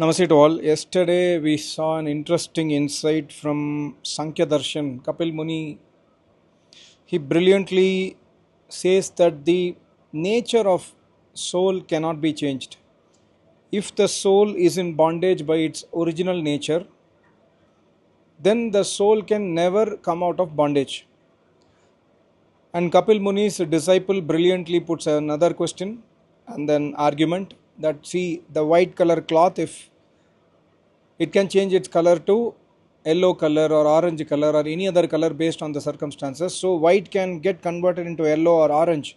Namaste to all. Yesterday we saw an interesting insight from Sankhya Darshan. Kapil Muni, he brilliantly says that the nature of soul cannot be changed. If the soul is in bondage by its original nature, then the soul can never come out of bondage. And Kapil Muni's disciple brilliantly puts another question and then argument that see the white color cloth, if it can change its color to yellow color or orange color or any other color based on the circumstances. So white can get converted into yellow or orange.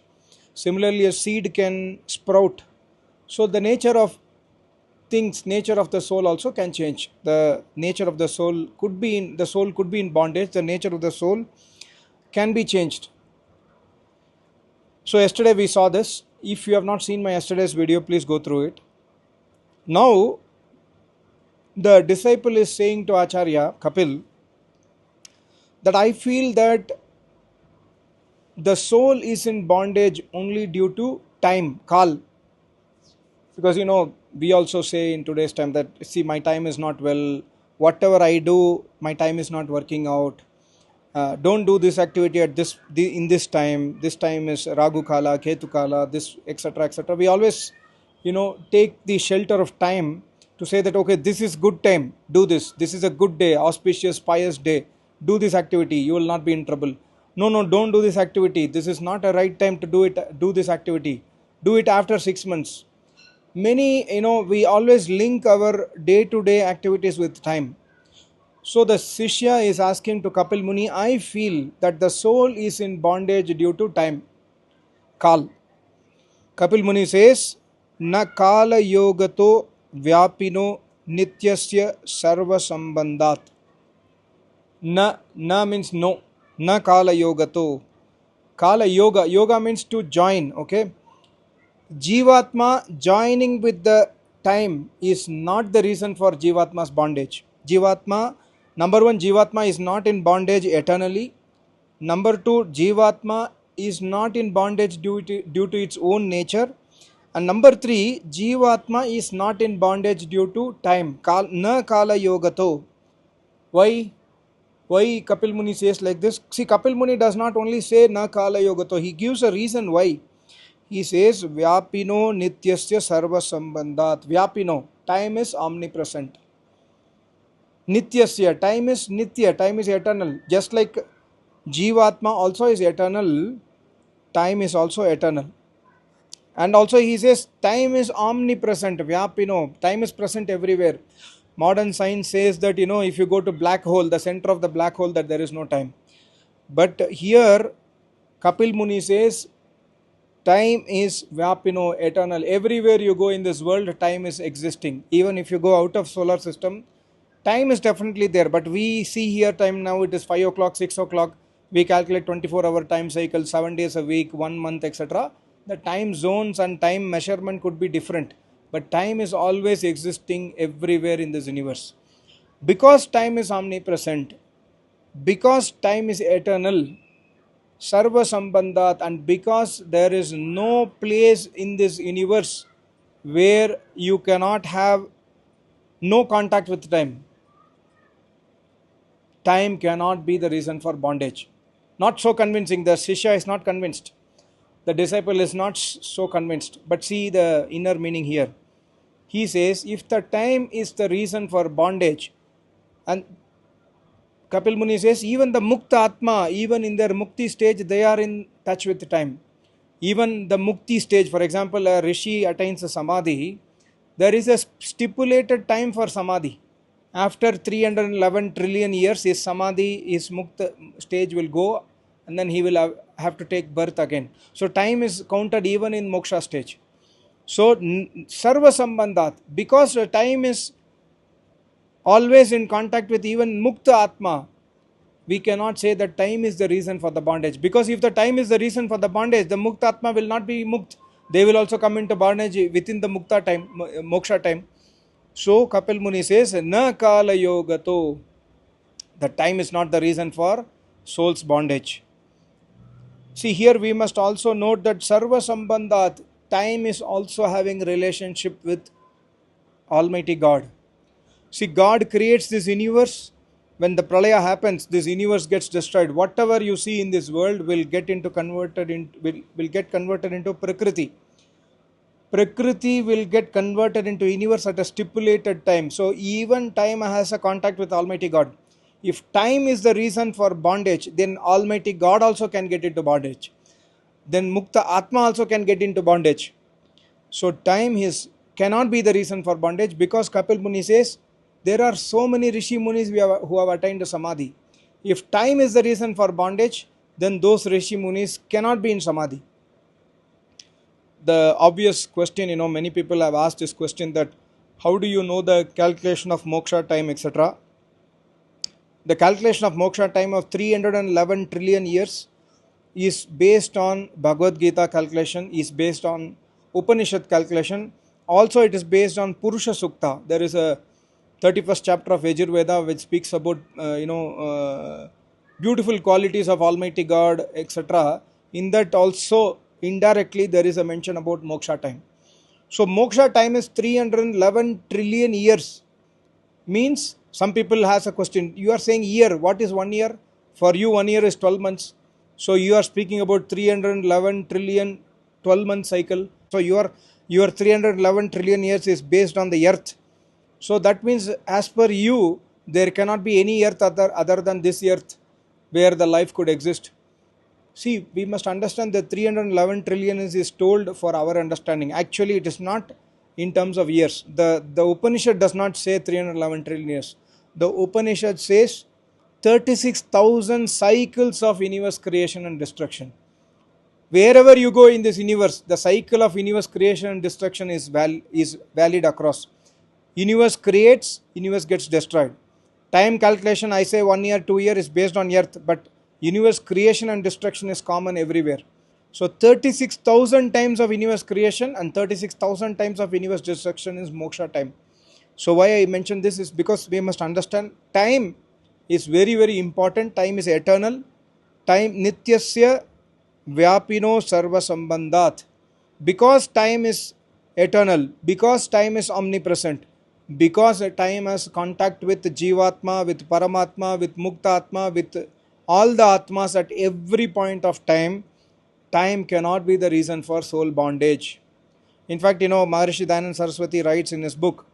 Similarly, a seed can sprout. So the nature of things, nature of the soul also can change. The nature of the soul could be in the soul could be in bondage. The nature of the soul can be changed. So yesterday we saw this. If you have not seen my yesterday's video, please go through it. Now the disciple is saying to Acharya Kapil that I feel that the soul is in bondage only due to time, kal. Because we also say in today's time that see, my time is not well, whatever I do, my time is not working out. Don't do this activity at in this time. This time is Ragu Kala, Ketu Kala, this etc. etc. We always take the shelter of time to say that okay, this is good time, do this. This is a good day, auspicious, pious day. Do this activity, you will not be in trouble. No, don't do this activity. This is not a right time to do it. Do this activity. Do it after 6 months. Many, we always link our day-to-day activities with time. So the Shishya is asking to Kapil Muni, I feel that the soul is in bondage due to time, Kal. Kapil Muni says, Na Kala Yogato Vyapino Nityasya Sarva Sambandhat. Na means no. Na Kala Yogato. Kala Yoga. Yoga means to join, okay? Jivatma joining with the time is not the reason for Jivatma's bondage. Number one, Jivatma is not in bondage eternally. Number two, Jivatma is not in bondage due to its own nature. And number three, Jivatma is not in bondage due to time. Na Kala Yogato. Why Kapil Muni says like this? See, Kapil Muni does not only say Na Kala Yogato, he gives a reason why. He says, Vyapino Nityasya Sarva Sambandhat. Vyapino, time is omnipresent. Nityasya, time is Nitya, time is eternal. Just like Jivatma also is eternal, time is also eternal. And also he says, time is omnipresent. Vyapino, time is present everywhere. Modern science says that, if you go to black hole, the center of the black hole, that there is no time. But here, Kapil Muni says, time is Vyapino, eternal. Everywhere you go in this world, time is existing. Even if you go out of solar system, time is definitely there. But we see here time now, it is 5 o'clock, 6 o'clock. We calculate 24-hour time cycle, 7 days a week, 1 month, etc. The time zones and time measurement could be different. But time is always existing everywhere in this universe. Because time is omnipresent, because time is eternal, Sarva Sambandhat, and because there is no place in this universe where you cannot have no contact with time. Time cannot be the reason for bondage. Not so convincing. The Shishya is not convinced. The disciple is not so convinced. But see the inner meaning here. He says, if the time is the reason for bondage, and Kapil Muni says, even the Mukta Atma, even in their Mukti stage, they are in touch with time. Even the Mukti stage, for example, a Rishi attains a Samadhi, there is a stipulated time for Samadhi. After 311 trillion years, his Samadhi, his Mukta stage will go, and then he will have to take birth again. So time is counted even in Moksha stage. So Sarva Sambandhat, because time is always in contact with even Mukta Atma, we cannot say that time is the reason for the bondage. Because if the time is the reason for the bondage, the Mukta Atma will not be Mukt. They will also come into bondage within the Mukta time, Moksha time. So Kapil Muni says, Na Kala Yogato. The time is not the reason for soul's bondage. See, here we must also note that Sarva Sambandhat, time is also having relationship with Almighty God. See, God creates this universe. When the pralaya happens, this universe gets destroyed. Whatever you see in this world will get converted into Prakriti. Prakriti will get converted into universe at a stipulated time. So even time has a contact with Almighty God. If time is the reason for bondage, then Almighty God also can get into bondage. Then Mukta Atma also can get into bondage. So time cannot be the reason for bondage, because Kapil Muni says there are so many Rishi Munis who have attained to Samadhi. If time is the reason for bondage, then those Rishi Munis cannot be in Samadhi. The obvious question, many people have asked this question, that how do you know the calculation of moksha time, etc. The calculation of moksha time of 311 trillion years is based on Bhagavad Gita calculation, is based on Upanishad calculation. Also, it is based on Purusha Sukta. There is a 31st chapter of Yajurveda which speaks about beautiful qualities of Almighty God, etc. In that also indirectly there is a mention about moksha time. So moksha time is 311 trillion years. Means some people has a question. You are saying year. What is 1 year? For you 1 year is 12 months. So you are speaking about 311 trillion 12-month cycle. So your 311 trillion years is based on the earth. So that means as per you, there cannot be any earth other than this earth where the life could exist. See, we must understand that 311 trillion is told for our understanding. Actually, it is not in terms of years. The Upanishad does not say 311 trillion years. The Upanishad says 36,000 cycles of universe creation and destruction. Wherever you go in this universe, the cycle of universe creation and destruction is valid across. Universe creates, universe gets destroyed. Time calculation, I say 1 year, 2 year is based on earth, but universe creation and destruction is common everywhere. So 36,000 times of universe creation and 36,000 times of universe destruction is moksha time. So why I mention this is because we must understand time is very, very important. Time is eternal. Time nityasya vyapino sarva sambandhat. Because time is eternal, because time is omnipresent, because time has contact with Jivatma, with Paramatma, with Muktatma, with all the Atmas at every point of time, time cannot be the reason for soul bondage. In fact, Maharishi Dayananda Saraswati writes in his book,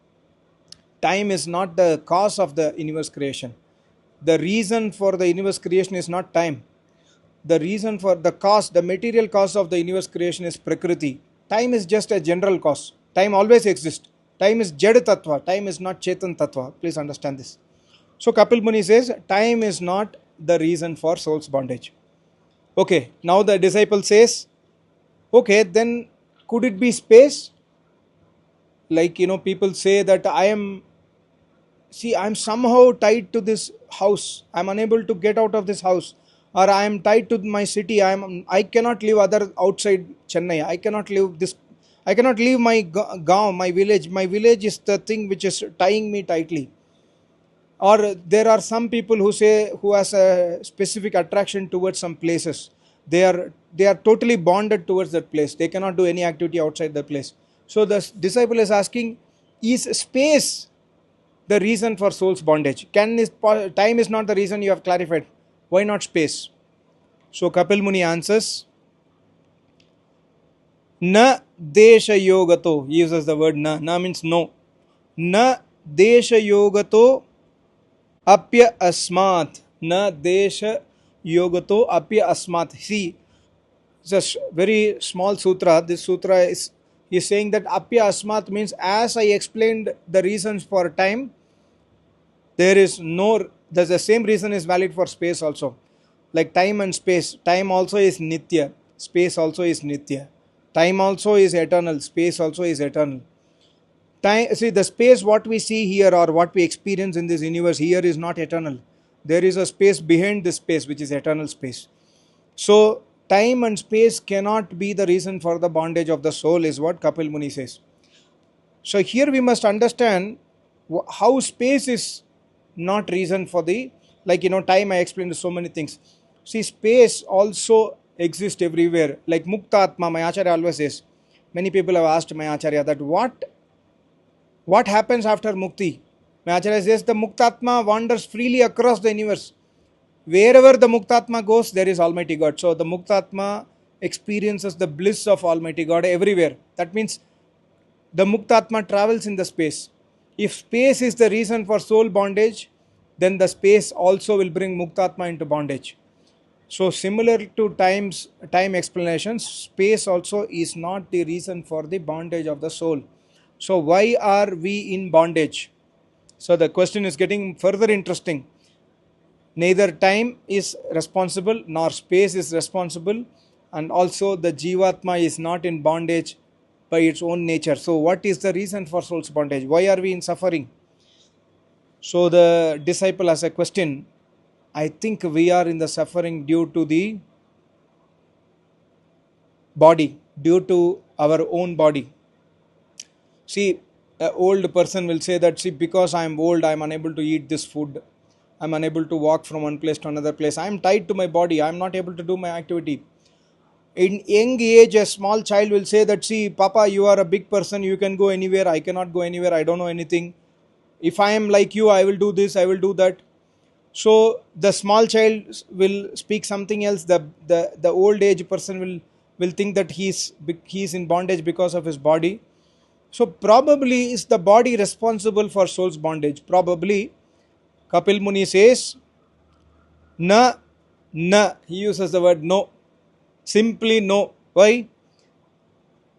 time is not the cause of the universe creation. The reason for the universe creation is not time. The reason for the cause, the material cause of the universe creation is Prakriti. Time is just a general cause. Time always exists. Time is Jad Tattva. Time is not Chetan Tattva. Please understand this. So Kapil Muni says, time is not the reason for soul's bondage. Okay, now the disciple says, okay, then could it be space? Like, people say that I am somehow tied to this house. I am unable to get out of this house. Or I am tied to my city. I cannot live outside Chennai. I cannot leave my gaon, my village. My village is the thing which is tying me tightly. Or there are some people who has a specific attraction towards some places. They are totally bonded towards that place. They cannot do any activity outside the place. So the disciple is asking, is space the reason for soul's bondage? Time is not the reason, you have clarified. Why not space? So Kapil Muni answers, Na desha yogato. He uses the word na. Na means no. Na desha yogato apya asmat. Na desha yogato apya asmat. See, it's a very small sutra. This sutra is saying that apya asmat means, as I explained the reasons for time, there's the same reason is valid for space also. Like time and space. Time also is nitya. Space also is nitya. Time also is eternal. Space also is eternal. See, the space what we see here or what we experience in this universe here is not eternal. There is a space behind this space which is eternal space. So time and space cannot be the reason for the bondage of the soul, is what Kapil Muni says. So here we must understand how space is not reason for the, time. I explained so many things. See, space also exists everywhere. Like Mukta Atma, my Acharya always says. Many people have asked my Acharya that What happens after mukti? Acharya says the Muktatma wanders freely across the universe. Wherever the Muktatma goes, there is Almighty God. So the Muktatma experiences the bliss of Almighty God everywhere. That means the Muktatma travels in the space. If space is the reason for soul bondage, then the space also will bring Muktatma into bondage. So similar to time explanations, space also is not the reason for the bondage of the soul. So why are we in bondage? So the question is getting further interesting. Neither time is responsible nor space is responsible, and also the Jivatma is not in bondage by its own nature. So what is the reason for soul's bondage? Why are we in suffering? So the disciple has a question. I think we are in the suffering due to the body, due to our own body. See, an old person will say that, see, because I am old, I am unable to eat this food. I am unable to walk from one place to another place. I am tied to my body. I am not able to do my activity. In young age, a small child will say that, see, Papa, you are a big person. You can go anywhere. I cannot go anywhere. I don't know anything. If I am like you, I will do this. I will do that. So the small child will speak something else. The old age person will think that he's in bondage because of his body. So probably is the body responsible for soul's bondage? Probably. Kapil Muni says, na, na. He uses the word no. Simply no. Why?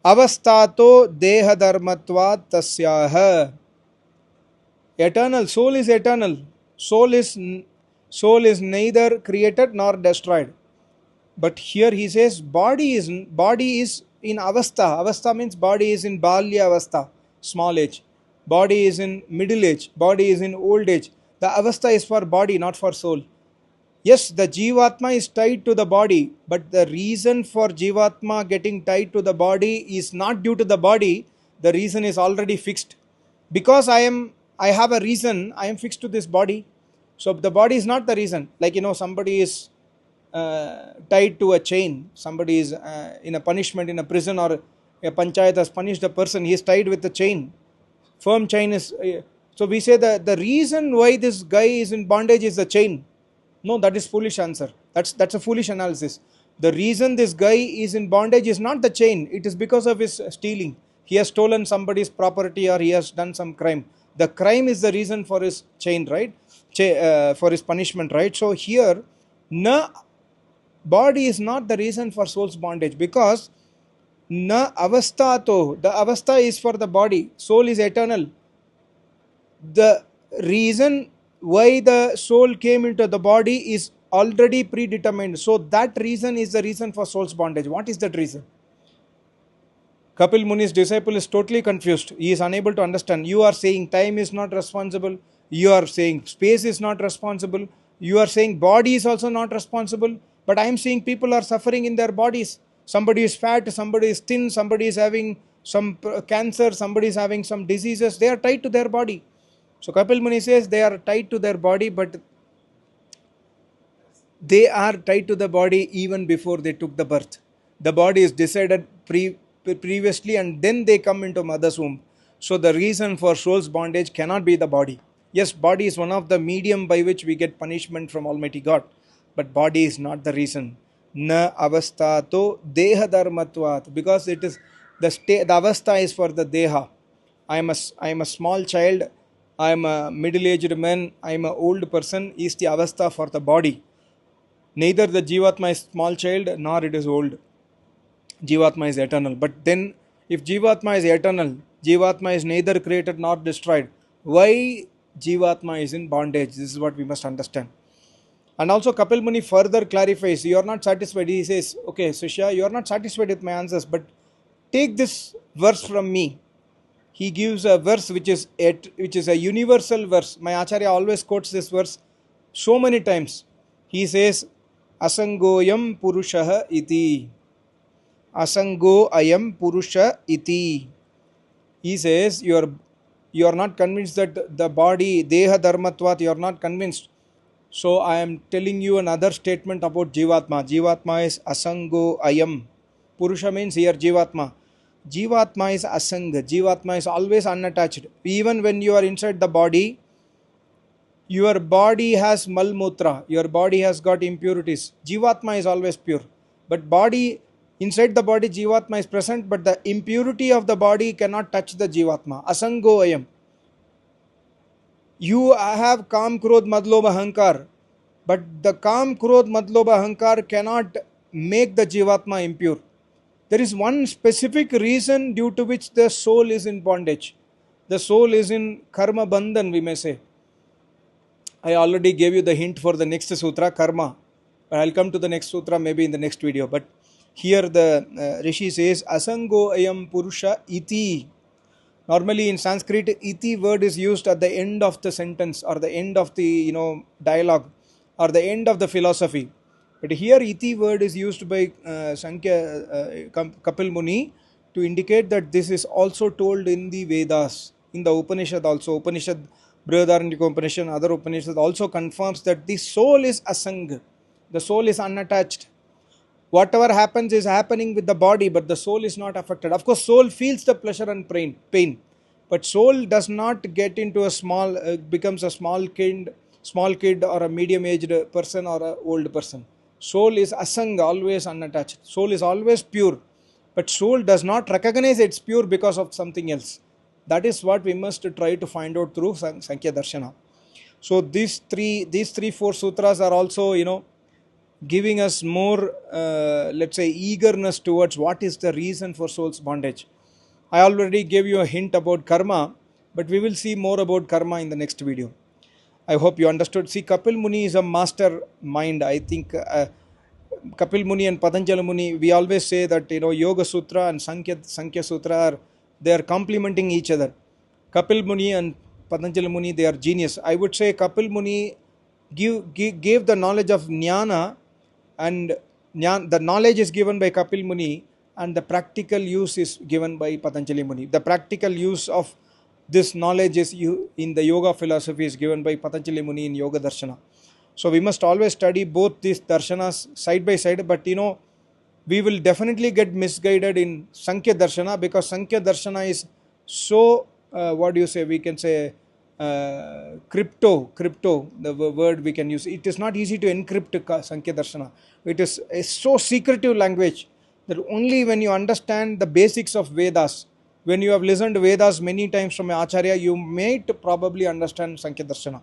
Avastato deha dharmatvat tasyaha. Eternal. Soul is eternal. Soul is neither created nor destroyed. But here he says body is in avastha. Avastha means body is in balya avastha, small age. Body is in middle age. Body is in old age. The avastha is for body, not for soul. Yes, the Jivatma is tied to the body, but the reason for Jivatma getting tied to the body is not due to the body. The reason is already fixed. Because I have a reason, I am fixed to this body. So the body is not the reason. Like, somebody is tied to a chain. Somebody is in a punishment in a prison, or a panchayat has punished a person. He is tied with a chain. Firm chain is. So we say that the reason why this guy is in bondage is the chain. No, that is foolish answer. That's a foolish analysis. The reason this guy is in bondage is not the chain. It is because of his stealing. He has stolen somebody's property, or he has done some crime. The crime is the reason for his chain, right? For his punishment, right? So here, na body is not the reason for soul's bondage, because na avastato, the avastha is for the body. Soul is eternal. The reason why the soul came into the body is already predetermined. So that reason is the reason for soul's bondage. What is that reason? Kapil Muni's disciple is totally confused. He is unable to understand. You are saying time is not responsible. You are saying space is not responsible. You are saying body is also not responsible. But I am seeing people are suffering in their bodies. Somebody is fat, somebody is thin, somebody is having some cancer, somebody is having some diseases. They are tied to their body. So Kapil Muni says they are tied to their body, but they are tied to the body even before they took the birth. The body is decided previously, and then they come into mother's womb. So the reason for soul's bondage cannot be the body. Yes, body is one of the medium by which we get punishment from Almighty God, but body is not the reason. Na avastato deha dharmatvat, because it is the avastha is for the deha. I am a small child. I am a middle-aged man. I am an old person. Is the avastha for the body. Neither the Jivatma is small child nor it is old. Jivatma is eternal. But then, if Jivatma is eternal, Jivatma is neither created nor destroyed, why Jivatma is in bondage? This is what we must understand. And also Kapil Muni further clarifies, you are not satisfied. He says, okay, Shishya, you are not satisfied with my answers, but take this verse from me. He gives a verse which is a universal verse. My Acharya always quotes this verse so many times. He says, Asangoyam Purushaha iti. Asango ayam Purusha iti. He says, you are not convinced that the body, deha dharmatvat, you are not convinced. So I am telling you another statement about Jivatma. Jivatma is Asango ayam. Purusha means here Jivatma. Jivatma is asanga. Jivatma is always unattached. Even when you are inside the body, your body has malmutra. Your body has got impurities. Jivatma is always pure. But body, inside the body, Jivatma is present, but the impurity of the body cannot touch the Jivatma. Asango ayam. You have Kam, Krodh, Madlobha, Hankar. But the Kam, Krodh, Madlobha, Hankar cannot make the Jivatma impure. There is one specific reason due to which the soul is in bondage. The soul is in karma bandhan, we may say. I already gave you the hint for the next sutra, karma. But I'll come to the next sutra maybe in the next video. But here the Rishi says, Asango ayam purusha iti. Normally in Sanskrit, iti word is used at the end of the sentence or the end of the dialogue or the end of the philosophy. But here iti word is used by Sankhya Kapil Muni to indicate that this is also told in the Vedas, in the Upanishad also. Upanishad, Brihadaranyaka Upanishad, other Upanishad also confirms that the soul is asang. The soul is unattached. Whatever happens is happening with the body, but the soul is not affected. Of course, soul feels the pleasure and pain, but soul does not get into a becomes a small kid or a medium-aged person or an old person. Soul is asanga, always unattached. Soul is always pure, but soul does not recognize it's pure because of something else. That is what we must try to find out through Sankhya Darshana. So these four sutras are also, giving us more, let's say, eagerness towards what is the reason for soul's bondage. I already gave you a hint about karma, but we will see more about karma in the next video. I hope you understood. See, Kapil Muni is a master mind. I think Kapil Muni and Patanjali Muni, we always say that Yoga Sutra and Sankhya Sutra they are complementing each other. Kapil Muni and Patanjali Muni, they are genius. I would say Kapil Muni gave the knowledge of jnana, and the knowledge is given by Kapil Muni and the practical use is given by Patanjali Muni. The practical use of this knowledge is in the yoga philosophy is given by Patanjali Muni in Yoga Darshana. So we must always study both these darshanas side by side, but we will definitely get misguided in Sankhya Darshana because Sankhya Darshana is so, we can say, crypto, the word we can use. It is not easy to encrypt Sankhya Darshana. It is a so secretive language that only when you understand the basics of Vedas, when you have listened to Vedas many times from Acharya, you might probably understand Sankhya Darshana.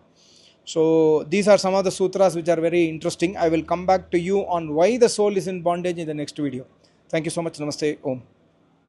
So these are some of the sutras which are very interesting. I will come back to you on why the soul is in bondage in the next video. Thank you so much. Namaste. Om.